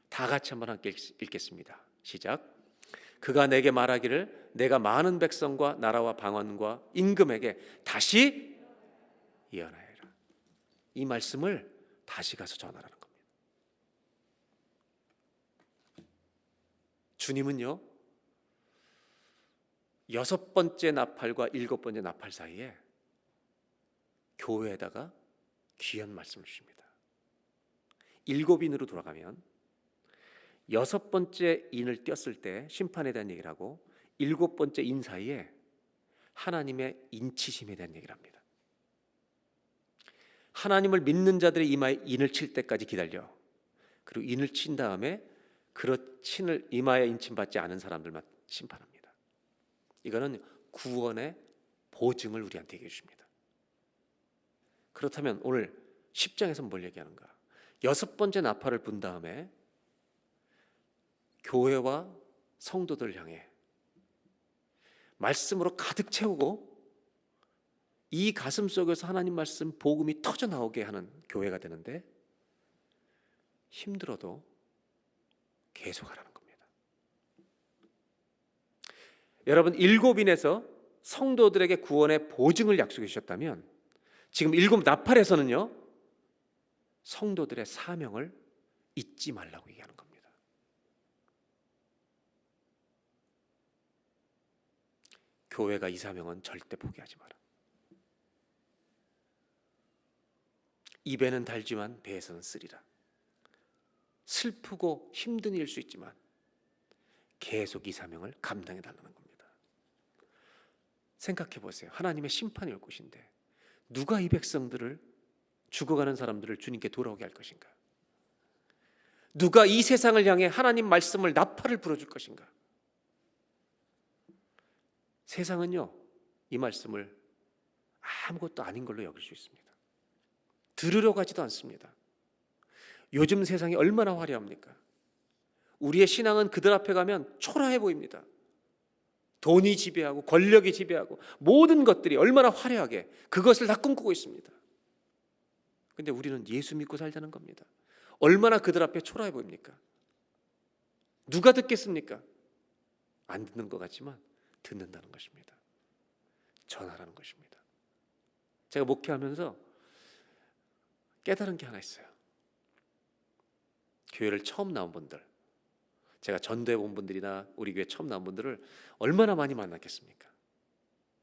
다 같이 한번 함께 읽겠습니다. 시작. 그가 내게 말하기를 내가 많은 백성과 나라와 방언과 임금에게 다시 예언하여라. 이 말씀을 다시 가서 전하라는 겁니다. 주님은요, 6번째 나팔과 7번째 나팔 사이에 교회에다가 귀한 말씀을 주십니다. 7인으로 돌아가면 6번째 인을 띄었을 때 심판에 대한 얘기를 하고, 7번째 인 사이에 하나님의 인치심에 대한 얘기를 합니다. 하나님을 믿는 자들의 이마에 인을 칠 때까지 기다려. 그리고 인을 친 다음에 친을 이마에 인침 받지 않은 사람들만 심판합니다. 이거는 구원의 보증을 우리한테 얘기해 줍니다. 그렇다면 오늘 10장에서 뭘 얘기하는가? 6번째 나팔을 분 다음에 교회와 성도들을 향해 말씀으로 가득 채우고 이 가슴 속에서 하나님 말씀 복음이 터져 나오게 하는 교회가 되는데, 힘들어도 계속하라는 겁니다. 여러분, 7인에서 성도들에게 구원의 보증을 약속해 주셨다면, 지금 7 나팔에서는요, 성도들의 사명을 잊지 말라고 얘기하는 겁니다. 교회가 이 사명은 절대 포기하지 마라. 입에는 달지만 배에서는 쓰리라. 슬프고 힘든 일일 수 있지만 계속 이 사명을 감당해 달라는 겁니다. 생각해 보세요. 하나님의 심판이 올 것인데 누가 이 백성들을, 죽어가는 사람들을 주님께 돌아오게 할 것인가? 누가 이 세상을 향해 하나님 말씀을 나팔을 불어줄 것인가? 세상은요, 이 말씀을 아무것도 아닌 걸로 여길 수 있습니다. 들으러 가지도 않습니다. 요즘 세상이 얼마나 화려합니까? 우리의 신앙은 그들 앞에 가면 초라해 보입니다. 돈이 지배하고 권력이 지배하고 모든 것들이 얼마나 화려하게 그것을 다 꿈꾸고 있습니다. 근데 우리는 예수 믿고 살자는 겁니다. 얼마나 그들 앞에 초라해 보입니까? 누가 듣겠습니까? 안 듣는 것 같지만 듣는다는 것입니다. 전하라는 것입니다. 제가 목회하면서 깨달은 게 하나 있어요. 교회를 처음 나온 분들, 제가 전도해 본 분들이나 우리 교회 처음 나온 분들을 얼마나 많이 만났겠습니까?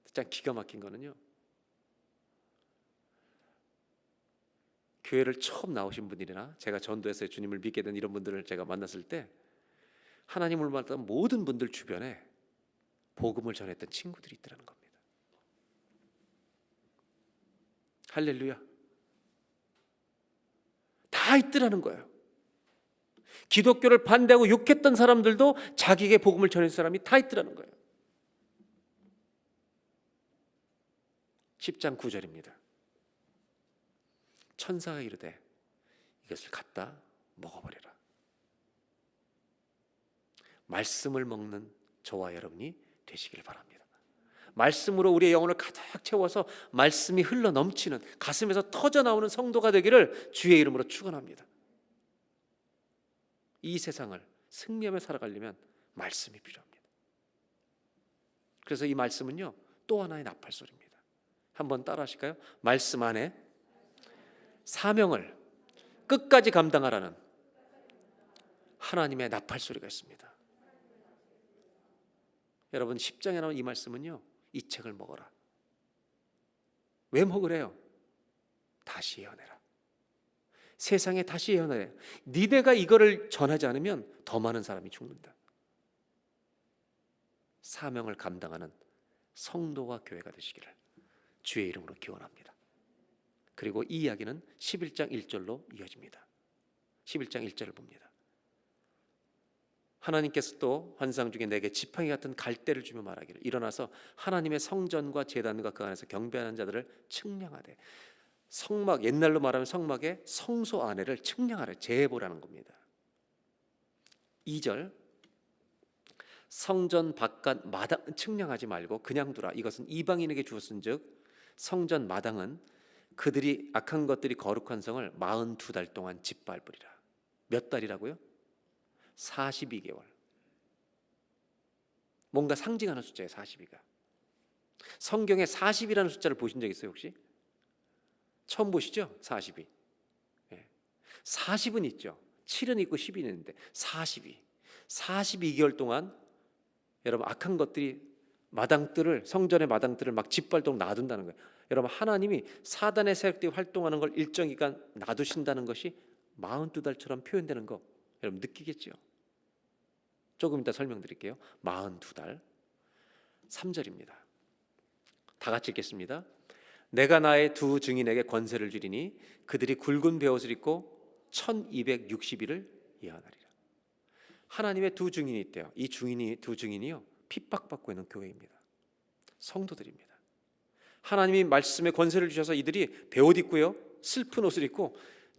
진짜 기가 막힌 거는요, 교회를 처음 나오신 분들이나 제가 전도해서 주님을 믿게 된 이런 분들을 제가 만났을 때 하나님을 만났던 모든 분들 주변에 복음을 전했던 친구들이 있더라는 겁니다. 할렐루야. 다 있더라는 거예요. 기독교를 반대하고 욕했던 사람들도 자기에게 복음을 전한 사람이 다 있더라는 거예요. 10장 9절입니다. 천사가 이르되 이것을 갖다 먹어버려라. 말씀을 먹는 저와 여러분이 되시길 바랍니다. 말씀으로 우리의 영혼을 가득 채워서 말씀이 흘러 넘치는, 가슴에서 터져 나오는 성도가 되기를 주의 이름으로 축원합니다. 이 세상을 승리하며 살아가려면 말씀이 필요합니다. 그래서 이 말씀은요, 또 하나의 나팔소리입니다. 한번 따라 하실까요? 말씀 안에 사명을 끝까지 감당하라는 하나님의 나팔소리가 있습니다. 여러분, 10장에 나온 이 말씀은요, 이 책을 먹어라. 왜 먹으래요? 다시 예언해라. 세상에 다시 예언하래. 니네가 이거를 전하지 않으면 더 많은 사람이 죽는다. 사명을 감당하는 성도와 교회가 되시기를 주의 이름으로 기원합니다. 그리고 이 이야기는 11장 1절로 이어집니다. 11장 1절을 봅니다. 하나님께서 또 환상 중에 내게 지팡이 같은 갈대를 주며 말하기를 일어나서 하나님의 성전과 제단과 그 안에서 경배하는 자들을 측량하되, 성막, 옛날로 말하면 성막의 성소 안에를 측량하래, 재보라는 겁니다. 2절, 성전 바깥 마당 측량하지 말고 그냥 두라. 이것은 이방인에게 주었은즉 성전 마당은 그들이 악한 것들이 거룩한 성을 42달 동안 짓밟으리라. 몇 달이라고요? 42개월. 뭔가 상징하는 숫자예요. 42가. 성경에 40이라는 숫자를 보신 적 있어요 혹시? 처음 보시죠? 40이. 40은 있죠. 7은 있고 10이 있는데 42. 42개월 동안 여러분 악한 것들이 마당들을, 성전의 마당들을 막 짓밟도록 놔둔다는 거예요. 여러분, 하나님이 사단의 세력들이 활동하는 걸 일정 기간 놔두신다는 것이 42달처럼 표현되는 거 여러분 느끼겠죠? 조금 이따 설명드릴게요. 42달. 3절입니다. 다 같이 읽겠습니다. 내가 나의 두 증인에게 권세를 주리니 그들이 굵은 베옷을 입고 1260일을 예언하리라. 하나님의 두 증인이 있대요. 이 두 증인이요, 핍박받고 있는 교회입니다. 성도들입니다. 하나님이 말씀의 권세를 주셔서 이들이 베옷 입고요, 슬픈 옷을 입고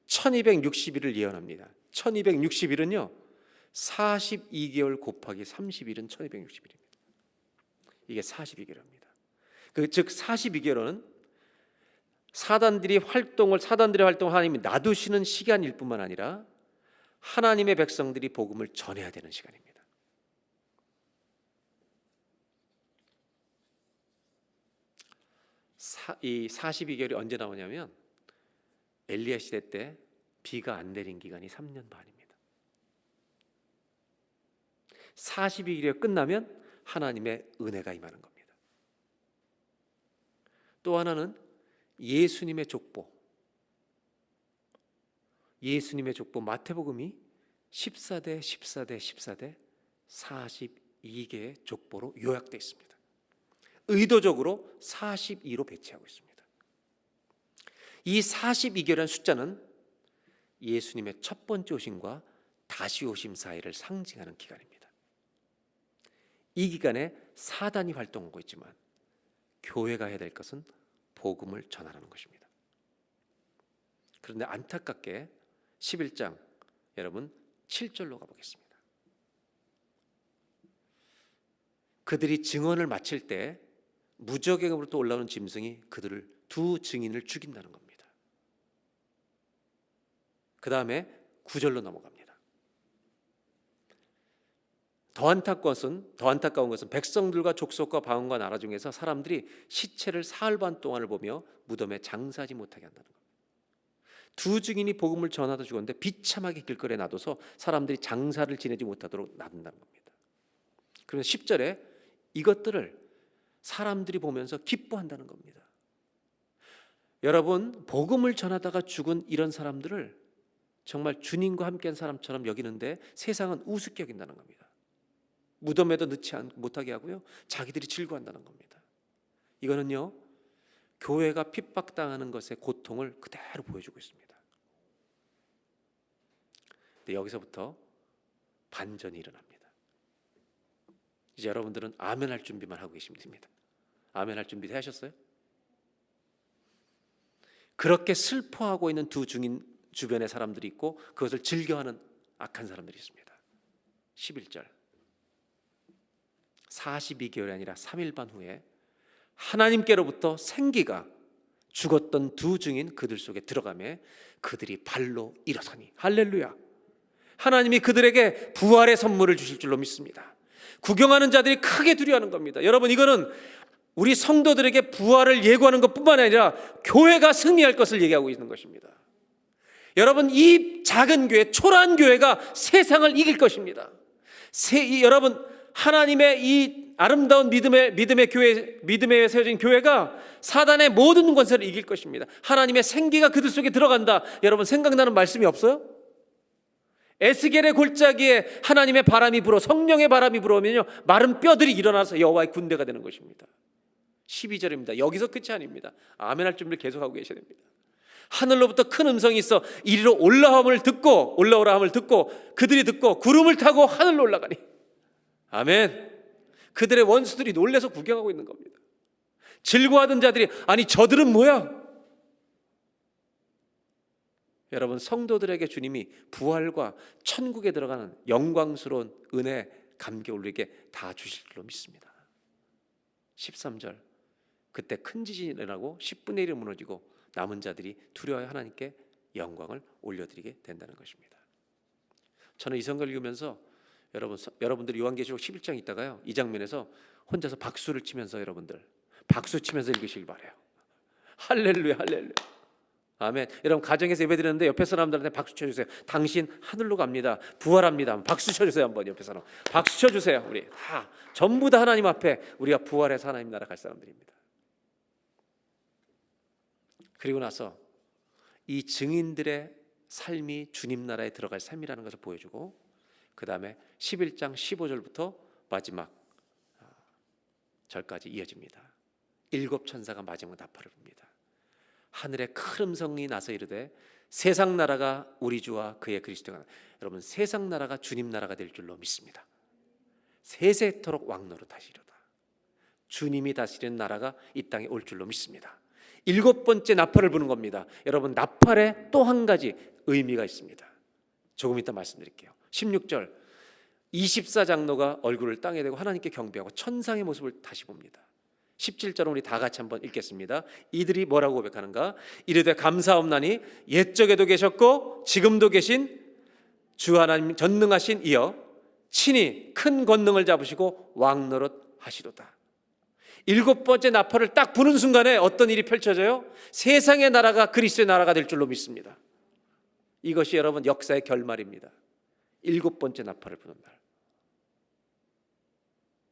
1260일을 예언합니다. 1260일은요 42개월 곱하기 30일은 1260일입니다. 이게 42개월입니다. 즉 42개월은 사단들의 활동을 하나님이 놔두시는 시간일 뿐만 아니라 하나님의 백성들이 복음을 전해야 되는 시간입니다. 이 42개월이 언제 나오냐면 엘리야 시대 때 비가 안 내린 기간이 3년 반입니다. 42개월이 끝나면 하나님의 은혜가 임하는 겁니다. 또 하나는 예수님의 족보. 예수님의 족보 마태복음이 14대 14대 14대 42개의 족보로 요약되어 있습니다. 의도적으로 42로 배치하고 있습니다. 이 42개라는 숫자는 예수님의 첫 번째 오심과 다시 오심 사이를 상징하는 기간입니다. 이 기간에 사단이 활동하고 있지만 교회가 해야 될 것은 복음을 전하라는 것입니다. 그런데 안타깝게 11장 여러분 7절로 가보겠습니다. 그들이 증언을 마칠 때 무적행으로부터 올라오는 짐승이 그들을 두 증인을 죽인다는 겁니다. 그 다음에 9절로 넘어갑니다. 더 안타까운 것은 백성들과 족속과 방언과 나라 중에서 사람들이 시체를 사흘 반 동안을 보며 무덤에 장사하지 못하게 한다는 겁니다. 두 증인이 복음을 전하다 죽었는데 비참하게 길거리에 놔둬서 사람들이 장사를 지내지 못하도록 놔둔다는 겁니다. 그래서 10절에 이것들을 사람들이 보면서 기뻐한다는 겁니다. 여러분, 복음을 전하다가 죽은 이런 사람들을 정말 주님과 함께한 사람처럼 여기는데 세상은 우습게 여긴다는 겁니다. 무덤에도 넣지 못하게 하고요, 자기들이 즐거워한다는 겁니다. 이거는요, 교회가 핍박당하는 것의 고통을 그대로 보여주고 있습니다. 근데 여기서부터 반전이 일어납니다. 이제 여러분들은 아멘 할 준비만 하고 계시면 됩니다. 아멘 할 준비 하셨어요? 그렇게 슬퍼하고 있는 두 증인 주변에 사람들이 있고 그것을 즐겨하는 악한 사람들이 있습니다. 11절 42개월이 아니라 3일 반 후에 하나님께로부터 생기가 죽었던 두 증인 그들 속에 들어가매 그들이 발로 일어서니 할렐루야. 하나님이 그들에게 부활의 선물을 주실 줄로 믿습니다. 구경하는 자들이 크게 두려워하는 겁니다. 여러분, 이거는 우리 성도들에게 부활을 예고하는 것뿐만 아니라 교회가 승리할 것을 얘기하고 있는 것입니다. 여러분, 이 작은 교회, 초라한 교회가 세상을 이길 것입니다. 여러분, 하나님의 이 아름다운 믿음의 교회, 믿음에 세워진 교회가 사단의 모든 권세를 이길 것입니다. 하나님의 생기가 그들 속에 들어간다. 여러분, 생각나는 말씀이 없어요? 에스겔의 골짜기에 하나님의 바람이 불어, 성령의 바람이 불어오면요, 마른 뼈들이 일어나서 여호와의 군대가 되는 것입니다. 12절입니다. 여기서 끝이 아닙니다. 아멘 할 준비를 계속하고 계셔야 됩니다. 하늘로부터 큰 음성이 있어 이리로 올라오라 함을 듣고 그들이 듣고 구름을 타고 하늘로 올라가니. 아멘. 그들의 원수들이 놀라서 구경하고 있는 겁니다. 즐거워하던 자들이 아니 저들은 뭐야? 여러분, 성도들에게 주님이 부활과 천국에 들어가는 영광스러운 은혜, 감격을 우리에게 다 주실 줄로 믿습니다. 13절 그때 큰 지진이 일어나고 10분의 1이 무너지고 남은 자들이 두려워하여 하나님께 영광을 올려드리게 된다는 것입니다. 저는 이 성경을 읽으면서 여러분들이 요한계시록 11장 있다가요, 이 장면에서 혼자서 박수를 치면서 여러분들 박수 치면서 읽으시길 바라요. 할렐루야 할렐루야 아멘. 여러분, 가정에서 예배드리는데 옆에 사람들한테 박수 쳐주세요. 당신 하늘로 갑니다. 부활합니다. 박수 쳐주세요. 한번 옆에 사람 박수 쳐주세요. 우리 다 전부 다 하나님 앞에 우리가 부활해서 하나님 나라 갈 사람들입니다. 그리고 나서 이 증인들의 삶이 주님 나라에 들어갈 삶이라는 것을 보여주고, 그 다음에 11장 15절부터 마지막 절까지 이어집니다. 7 천사가 마지막 나팔을 붑니다. 하늘에 큰 음성이 나서 이르되 세상 나라가 우리 주와 그의 그리스도가, 여러분, 세상 나라가 주님 나라가 될 줄로 믿습니다. 세세토록 왕노릇하시리로다. 주님이 다스리는 나라가 이 땅에 올 줄로 믿습니다. 7번째 나팔을 부는 겁니다. 여러분, 나팔에 또 한 가지 의미가 있습니다. 조금 이따 말씀드릴게요. 16절 24장로가 얼굴을 땅에 대고 하나님께 경배하고 천상의 모습을 다시 봅니다. 17절은 우리 다 같이 한번 읽겠습니다. 이들이 뭐라고 고백하는가? 이르되 감사옵나니 옛적에도 계셨고 지금도 계신 주 하나님 전능하신 이여 친히 큰 권능을 잡으시고 왕노릇 하시도다. 7번째 나팔을 딱 부는 순간에 어떤 일이 펼쳐져요? 세상의 나라가 그리스도의 나라가 될 줄로 믿습니다. 이것이 여러분 역사의 결말입니다. 7번째 나팔을 부는 날.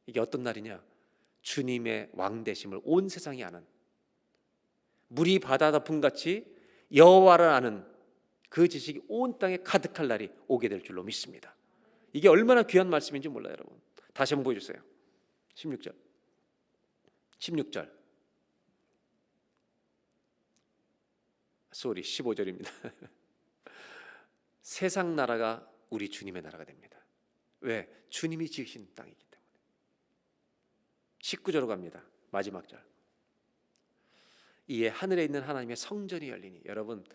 이게 어떤 날이냐? 주님의 왕되심을 온 세상이 아는 물이 바다 덮음같이 여호와를 아는 그 지식이 온 땅에 가득할 날이 오게 될 줄로 믿습니다. 이게 얼마나 귀한 말씀인지 몰라요, 여러분. 다시 한번 보여주세요. 16절. 16절. 쏘리 15절입니다. 세상 나라가 우리 주님의 나라가 됩니다. 왜? 주님이 지으신 땅이기 때문에. 19절로 갑니다. 마지막 절. 이에 하늘에 있는 하나님의 성전이 열리니, 여러분,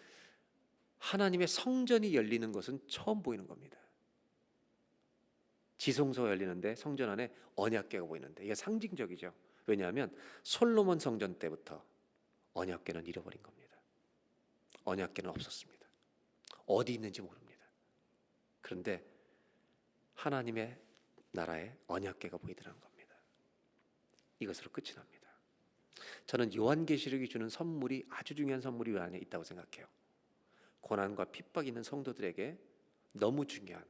하나님의 성전이 열리는 것은 처음 보이는 겁니다. 지성소가 열리는데 성전 안에 언약궤가 보이는데 이게 상징적이죠. 왜냐하면 솔로몬 성전 때부터 언약궤는 잃어버린 겁니다. 언약궤는 없었습니다. 어디 있는지 모릅니다. 그런데 하나님의 나라에 언약궤가 보이더라는 겁니다. 이것으로 끝이 납니다. 저는 요한계시록이 주는 선물이 아주 중요한 선물이 이 안에 있다고 생각해요. 고난과 핍박이 있는 성도들에게 너무 중요한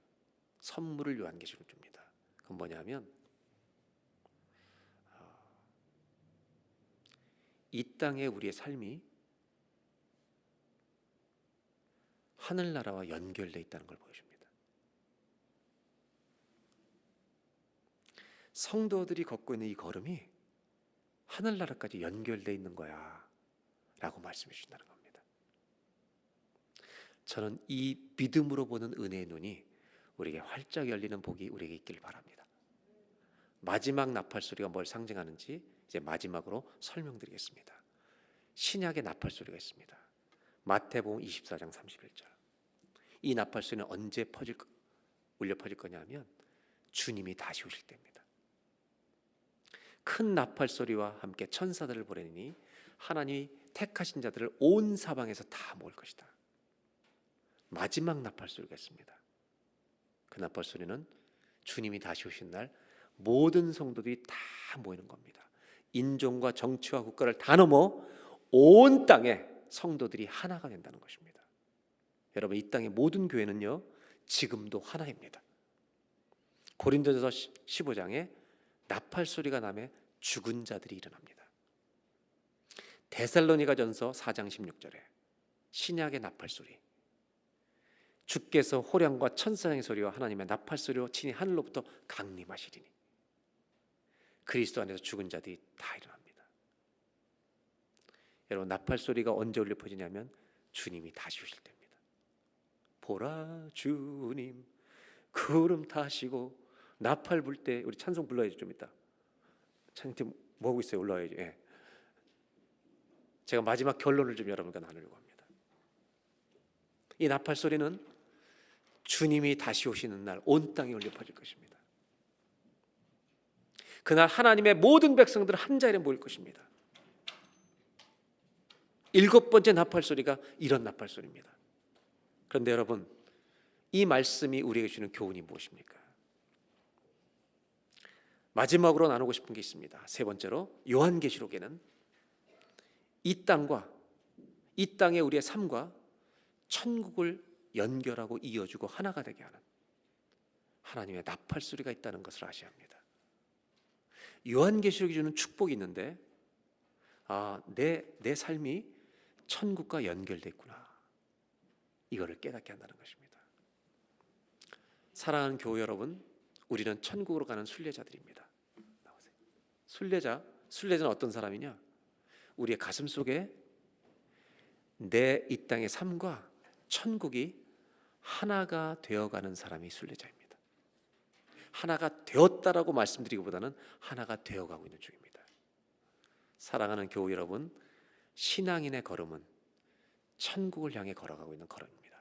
선물을 요한계시록 줍니다. 그건 뭐냐면 이 땅에 우리의 삶이 하늘나라와 연결되어 있다는 걸 보여줍니다. 성도들이 걷고 있는 이 걸음이 하늘나라까지 연결되어 있는 거야 라고 말씀해 주신다는 겁니다. 저는 이 믿음으로 보는 은혜의 눈이 우리에게 활짝 열리는 복이 우리에게 있길 바랍니다. 마지막 나팔 소리가 뭘 상징하는지 이제 마지막으로 설명드리겠습니다. 신약의 나팔 소리가 있습니다. 마태복음 24장 31절. 이 나팔 소리는 언제 울려 퍼질 거냐면 주님이 다시 오실 때입니다. 큰 나팔 소리와 함께 천사들을 보내니 하나님이 택하신 자들을 온 사방에서 다 모을 것이다. 마지막 나팔 소리가 있습니다. 그 나팔 소리는 주님이 다시 오신 날 모든 성도들이 다 모이는 겁니다. 인종과 정치와 국가를 다 넘어 온 땅에 성도들이 하나가 된다는 것입니다. 여러분, 이 땅의 모든 교회는요 지금도 하나입니다. 고린도전서 15장에 나팔 소리가 나며 죽은 자들이 일어납니다. 데살로니가전서 4장 16절에 신약의 나팔 소리, 주께서 호령과 천사의 소리와 하나님의 나팔 소리로 친히 하늘로부터 강림하시리니 그리스도 안에서 죽은 자들이 다 일어납니다. 여러분, 나팔 소리가 언제 울려 퍼지냐면 주님이 다시 오실 때입니다. 보라 주님 구름 타시고 나팔 불 때 우리 찬송 불러야죠. 좀 이따 찬양팀 뭐 하고 있어요? 올라와야죠. 예. 제가 마지막 결론을 좀 여러분과 나누려고 합니다. 이 나팔 소리는 주님이 다시 오시는 날 온 땅에 울려 퍼질 것입니다. 그날 하나님의 모든 백성들은 한 자리에 모일 것입니다. 7번째 나팔 소리가 이런 나팔 소리입니다. 그런데 여러분, 이 말씀이 우리에게 주는 교훈이 무엇입니까? 마지막으로 나누고 싶은 게 있습니다. 세 번째로, 요한계시록에는 이 땅과 이 땅의 우리의 삶과 천국을 연결하고 이어주고 하나가 되게 하는 하나님의 나팔 소리가 있다는 것을 아셔야 합니다. 요한계시록이 주는 축복이 있는데 내 삶이 천국과 연결돼 있구나, 이거를 깨닫게 한다는 것입니다. 사랑하는 교회 여러분, 우리는 천국으로 가는 순례자들입니다. 순례자는 어떤 사람이냐? 우리의 가슴 속에 내 이 땅의 삶과 천국이 하나가 되어가는 사람이 순례자입니다. 하나가 되었다라고 말씀드리기보다는 하나가 되어가고 있는 중입니다. 사랑하는 교회 여러분, 신앙인의 걸음은 천국을 향해 걸어가고 있는 걸음입니다.